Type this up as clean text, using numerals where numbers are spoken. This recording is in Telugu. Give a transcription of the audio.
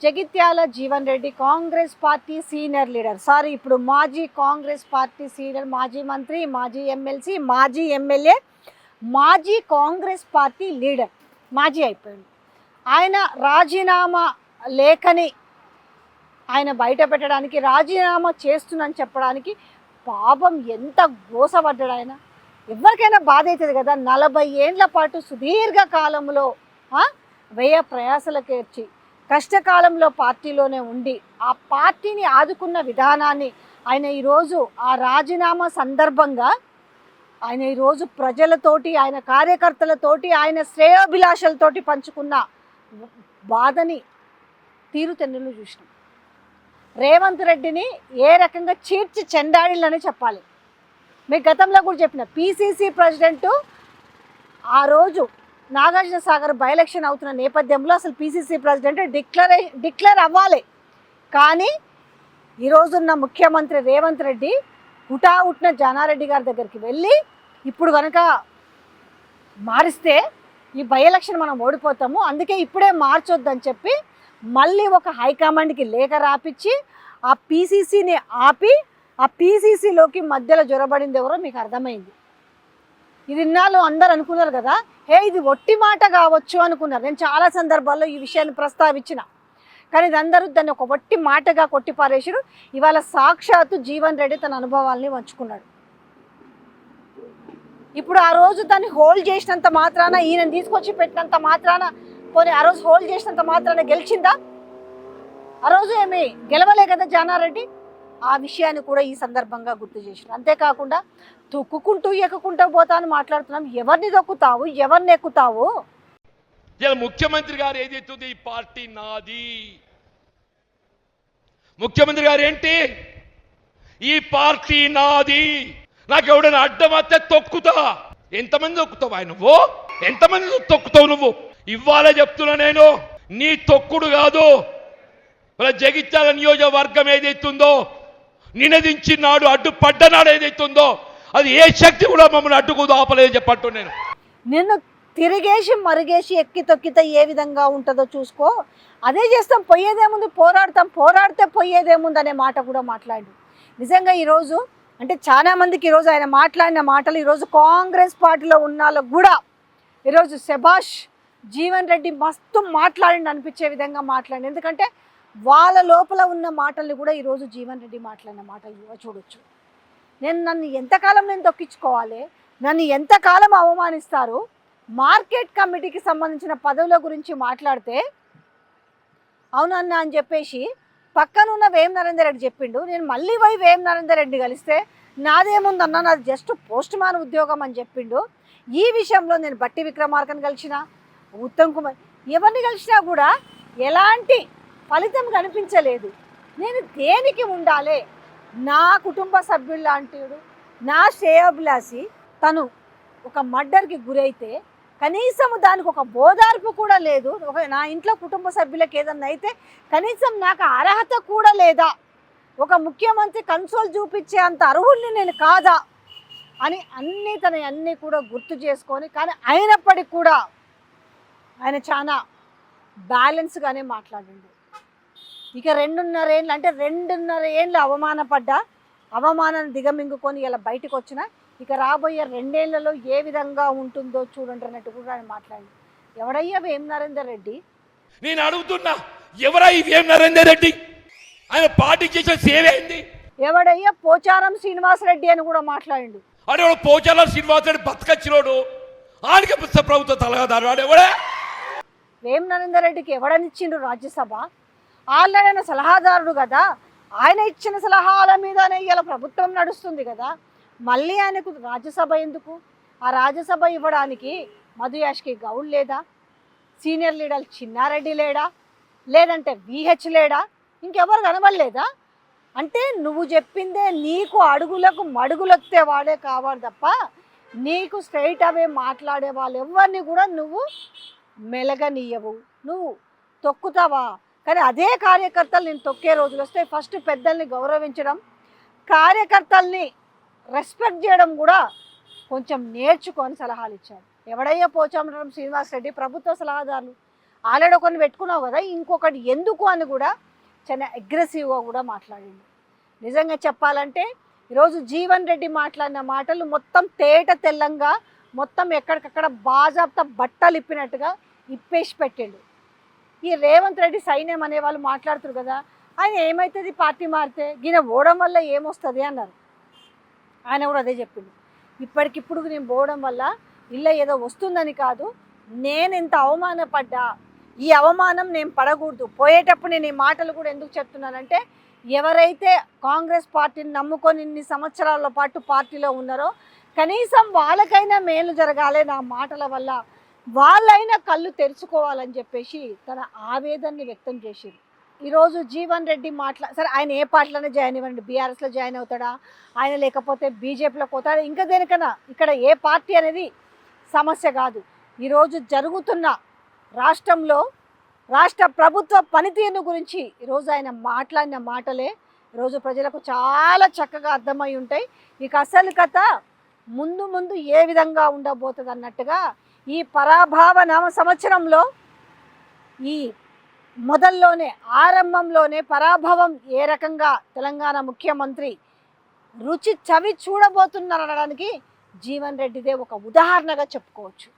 Jagtial Jeevan Reddy Congress party senior leader, sorry ఇప్పుడు మాజీ కాంగ్రెస్ పార్టీ సీనియర్, మాజీ మంత్రి, మాజీ ఎమ్మెల్సీ, మాజీ ఎమ్మెల్యే, మాజీ కాంగ్రెస్ పార్టీ లీడర్, మాజీ అయిపోయాడు. ఆయన రాజీనామా లేఖని ఆయన బయట పెట్టడానికి, రాజీనామా చేస్తున్నాను చెప్పడానికి పాపం ఎంత గోసపడ్డాడు ఆయన. ఎవరికైనా బాధ అవుతుంది కదా. 40 ఏళ్ల పాటు సుదీర్ఘ కాలంలో వ్యయ ప్రయాసలకేర్చి కష్టకాలంలో పార్టీలోనే ఉండి ఆ పార్టీని ఆదుకున్న విధానాన్ని ఆయన ఈరోజు ఆ రాజీనామా సందర్భంగా ఆయన ఈరోజు ప్రజలతోటి, ఆయన కార్యకర్తలతోటి, ఆయన శ్రేయోభిలాషలతోటి పంచుకున్న బాధని తీరుతెన్నులు చూసినాం. రేవంత్ రెడ్డిని ఏ రకంగా చీడ్చి చెండాడిలని చెప్పాలి. మీకు గతంలో కూడా చెప్పిన పిసిసి ప్రెసిడెంటు ఆ రోజు నాగార్జున సాగర్ బై ఎలక్షన్ అవుతున్న నేపథ్యంలో అసలు పిసిసి ప్రెసిడెంట్ డిక్లేర్ అవ్వాలి. కానీ ఈరోజున్న ముఖ్యమంత్రి రేవంత్ రెడ్డి హుటాహుటిన జానారెడ్డి గారి దగ్గరికి వెళ్ళి ఇప్పుడు కనుక మారిస్తే ఈ బై ఎలక్షన్ మనం ఓడిపోతాము, అందుకే ఇప్పుడే మార్చొద్దని చెప్పి మళ్ళీ ఒక హైకమాండ్కి లేఖ రాపిచ్చి ఆ పిసిసిని ఆపి ఆ పిసిసిలోకి మధ్యలో జొరబడింది ఎవరో మీకు అర్థమైంది. ఇది ఇన్నాళ్ళు అందరు అనుకున్నారు కదా, ఇది ఒట్టి మాట కావచ్చు అనుకున్నారు. నేను చాలా సందర్భాల్లో ఈ విషయాన్ని ప్రస్తావించిన, కానీ అందరూ దాన్ని ఒక ఒట్టి మాటగా కొట్టిపారేసారు. ఇవాళ సాక్షాత్తు జీవన్ రెడ్డి తన అనుభవాల్ని పంచుకున్నాడు. ఇప్పుడు ఆ రోజు దాన్ని హోల్డ్ చేసినంత మాత్రాన, ఈయన తీసుకొచ్చి పెట్టినంత మాత్రాన, పోనీ ఆ రోజు హోల్డ్ చేసినంత మాత్రాన గెలిచిందా? ఆ రోజు ఏమి గెలవలే కదా జానారెడ్డి. ఆ విషయాన్ని కూడా ఈ సందర్భంగా గుర్తు చేసినారు. అంతేకాకుండా తొక్కుకుంటూ ఎక్కుకుంటూ పోతాను మాట్లాడుతున్నాం. ఎవరిని తొక్కుతావు, ఎవరిని ఎక్కుతావు? ముఖ్యమంత్రి గారు ఏదైతుంది, ఈ పార్టీ నాది. ముఖ్యమంత్రి గారు ఏంటి, ఈ పార్టీ నాది, నాకు ఎవడైనా అడ్డం వస్తే తొక్కుతా. ఎంతమంది తొక్కుతావు ఆయన? నువ్వు ఎంతమంది తొక్కుతావు నువ్వు? ఇవ్వాలే చెప్తున్నా నేను, నీ తొక్కుడు కాదు. జగిత్యాల నియోజకవర్గం ఏదైతుందో, నినదించి నాడు అడ్డుపడ్డనాడు ఏదైతుందో, అది ఏ శక్తి కూడా మమ్మల్ని అడ్డుకోదు, ఆపలేదు చెప్పట్టు. నిన్ను తిరిగేసి మరిగేసి ఎక్కి తొక్కితే ఏ విధంగా ఉంటుందో చూసుకో. అదే చేస్తాం, పోయేదేముంది, పోరాడతాం, పోరాడితే పోయేదేముంది అనే మాట కూడా మాట్లాడు. నిజంగా ఈరోజు అంటే చాలామందికి ఈరోజు ఆయన మాట్లాడిన మాటలు ఈరోజు కాంగ్రెస్ పార్టీలో ఉన్న వాళ్ళకు కూడా ఈరోజు శభాష్ జీవన్ రెడ్డి మస్తు మాట్లాడింది అనిపించే విధంగా మాట్లాడి. ఎందుకంటే వాళ్ళ లోపల ఉన్న మాటల్ని కూడా ఈరోజు జీవన్ రెడ్డి మాట్లాడిన మాటలు చూడొచ్చు. నన్ను ఎంతకాలం నేను తొక్కించుకోవాలి, నన్ను ఎంతకాలం అవమానిస్తారు, మార్కెట్ కమిటీకి సంబంధించిన పదవుల గురించి మాట్లాడితే అవునన్నా అని చెప్పేసి పక్కనున్న వేం నరేందర్ రెడ్డి చెప్పిండు. నేను మళ్ళీ పోయి వేం నరేందర్ రెడ్డి కలిస్తే నాదేముందన్నా, నాది జస్ట్ పోస్ట్ మ్యాన్ ఉద్యోగం అని చెప్పిండు. ఈ విషయంలో నేను బట్టి విక్రమార్కని కలిసిన, ఉత్తమ్ కుమార్, ఎవరిని కలిసినా కూడా ఎలాంటి ఫలితం కనిపించలేదు. నేను దేనికి ఉండాలి? నా కుటుంబ సభ్యులు లాంటివాడు, నా శ్రేయోభిలాషి తను ఒక మర్డర్కి గురైతే కనీసం దానికి ఒక బోధార్పు కూడా లేదు. నా ఇంట్లో కుటుంబ సభ్యులకు ఏదన్నా అయితే కనీసం నాకు అర్హత కూడా లేదా, ఒక ముఖ్యమంత్రి కన్సోల్ చూపించే అంత అర్హుల్ని నేను కాదా అని అన్నీ కూడా గుర్తు చేసుకొని, కానీ అయినప్పటికీ కూడా ఆయన చాలా బ్యాలెన్స్గానే మాట్లాడిండు. ఇక 2.5 ఏళ్ళు అంటే 2.5 ఏళ్ళు అవమానపడ్డా, అవమానాన్ని దిగమింగుకొని ఇలా బయటకు వచ్చిన ఇక రాబోయే 2 ఏళ్లలో ఏ విధంగా ఉంటుందో చూడండి అన్నట్టు కూడా ఆయన మాట్లాడి. ఎవడయ్యా వేం నరేందర్ రెడ్డి? నేను అడుగుతున్నా, ఎవరా ఈ వేం నరేందర్ రెడ్డి? ఆయన పార్టీ చేసిన సేవ ఏంది? ఎవడయ్యా పోచారం శ్రీనివాసరెడ్డి అని కూడా మాట్లాడిండు. అడే పోచారం శ్రీనివాసరెడ్డి బతకచ్చినోడు, ఆడికి ప్రభుత్వ తలగాదారు. వాడు ఎవడే? వేం నరేందర్ రెడ్డికి ఎవడనిచ్చిండు రాజ్యసభ? ఆల్రెడీ ఆయన సలహాదారుడు కదా, ఆయన ఇచ్చిన సలహాల మీదనే ఇలా ప్రభుత్వం నడుస్తుంది కదా. మళ్ళీ ఆయనకు రాజ్యసభ ఎందుకు? ఆ రాజ్యసభ ఇవ్వడానికి మధు యాష్కి గౌడ్ లేదా, సీనియర్ లీడర్ చిన్నారెడ్డి లేడా, లేదంటే విహెచ్ లేడా, ఇంకెవరు కనబడలేదా? అంటే నువ్వు చెప్పిందే నీకు అడుగులకు మడుగులొత్తే వాడే కావాలి తప్ప నీకు స్ట్రైట్ అవే మాట్లాడే వాళ్ళు ఎవరిని కూడా నువ్వు మెలగనీయవు, నువ్వు తొక్కుతావా. కానీ అదే కార్యకర్తలు నేను తొక్కే రోజులు వస్తే ఫస్ట్ పెద్దల్ని గౌరవించడం, కార్యకర్తల్ని రెస్పెక్ట్ చేయడం కూడా కొంచెం నేర్చుకొని సలహాలు ఇచ్చాడు. ఎవడయ్యా పోచారం శ్రీనివాసరెడ్డి? ప్రభుత్వ సలహాదారులు ఆల్రెడీ ఒకరిని పెట్టుకున్నావు కదా, ఇంకొకటి ఎందుకు అని కూడా చాలా అగ్రెసివ్గా కూడా మాట్లాడింది. నిజంగా చెప్పాలంటే ఈరోజు జీవన్ రెడ్డి మాట్లాడిన మాటలు మొత్తం తేట తెల్లంగా, మొత్తం ఎక్కడికక్కడ బాజాబ్తా బట్టలు ఇప్పినట్టుగా ఇప్పేసి పెట్టిండు. ఈ రేవంత్ రెడ్డి సైన్యం అనే వాళ్ళు మాట్లాడుతారు కదా, ఆయన ఏమవుతుంది పార్టీ మారితే, ఈయన పోవడం వల్ల ఏమొస్తుంది అన్నారు. ఆయన కూడా అదే చెప్పిండు, ఇప్పటికిప్పుడు నేను పోవడం వల్ల ఇలా ఏదో వస్తుందని కాదు, నేను ఎంత అవమానపడ్డా, ఈ అవమానం నేను పడకూడదు. పోయేటప్పుడు నేను ఈ మాటలు కూడా ఎందుకు చెప్తున్నానంటే, ఎవరైతే కాంగ్రెస్ పార్టీని నమ్ముకొని ఇన్ని సంవత్సరాల పాటు పార్టీలో ఉన్నారో కనీసం వాళ్ళకైనా మేలు జరగాలి నా మాటల వల్ల, వాళ్ళైనా కళ్ళు తెరుచుకోవాలని చెప్పేసి తన ఆవేదనని వ్యక్తం చేసింది. ఈరోజు జీవన్ రెడ్డి సరే ఆయన ఏ పార్టీలోనే జాయిన్ అవ్వండి, బీఆర్ఎస్లో జాయిన్ అవుతాడా, ఆయన లేకపోతే బీజేపీలోకి పోతాడా, ఇంకా దేనికన్నా ఇక్కడ ఏ పార్టీ అనేది సమస్య కాదు. ఈరోజు జరుగుతున్న రాష్ట్రంలో రాష్ట్ర ప్రభుత్వ పనితీరును గురించి ఈరోజు ఆయన మాట్లాడిన మాటలే ఈరోజు ప్రజలకు చాలా చక్కగా అర్థమై ఉంటాయి. ఇక అసలు కథ ముందు ముందు ఏ విధంగా ఉండబోతుంది అన్నట్టుగా ఈ పరాభావ నామ సంవత్సరంలో ఈ మొదల్లోనే ఆరంభంలోనే పరాభవం ఏ రకంగా తెలంగాణ ముఖ్యమంత్రి రుచి చవి చూడబోతున్నారనడానికి జీవన్ రెడ్డిదే ఒక ఉదాహరణగా చెప్పుకోవచ్చు.